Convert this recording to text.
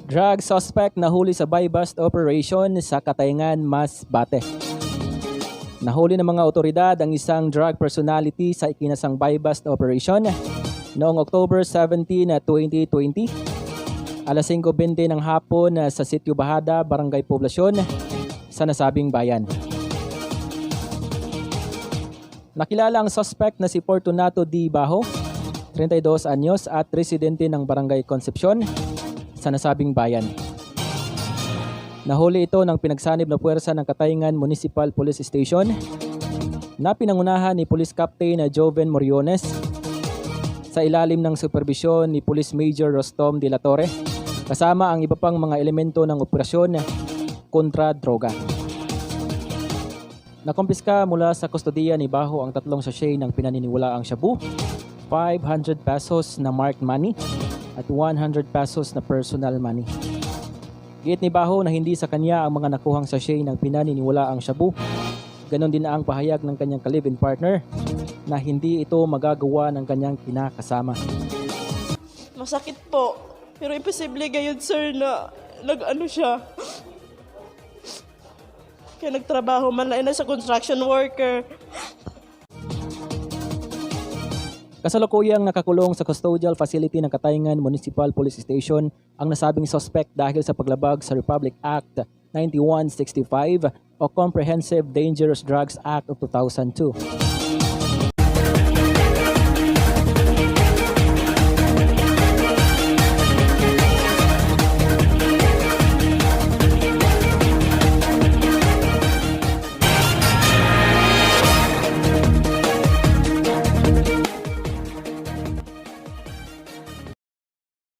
Drug suspect nahuli sa buy-bust operation sa Katayngan, Masbate. Nahuli ng mga otoridad ang isang drug personality sa ikinasang buy-bust operation noong October 17, 2020. Alas 5:20 ng hapon sa Sitio Bahada, Barangay Poblasyon sa nasabing bayan. Nakilala ang suspect na si Fortunato D. Bajo, 32 anyos at residente ng Barangay Concepcion sa nasabing bayan. Nahuli ito ng pinagsanib na puwersa ng Katayngan Municipal Police Station na pinangunahan ni Police Captain Joven Moriones sa ilalim ng superbisyon ni Police Major Rostom de la Torre kasama ang iba pang mga elemento ng operasyon kontra droga. Nakumpiska mula sa kustodiya ni Bajo ang 3 sachet ng pinaniniwalaang shabu, 500 pesos na marked money at 100 pesos na personal money. Giit ni Bajo na hindi sa kanya ang mga nakuhang sachet ng pinaniniwalaang shabu. Ganon din ang pahayag ng kanyang ka-live-in partner na hindi ito magagawa ng kanyang kinakasama. Masakit po, pero imposible gayon sir na nag-ano siya. Kaya nagtrabaho man na sa construction worker. Kasalukuyang nakakulong sa custodial facility ng Katayngan Municipal Police Station ang nasabing suspect dahil sa paglabag sa Republic Act 9165 o Comprehensive Dangerous Drugs Act of 2002.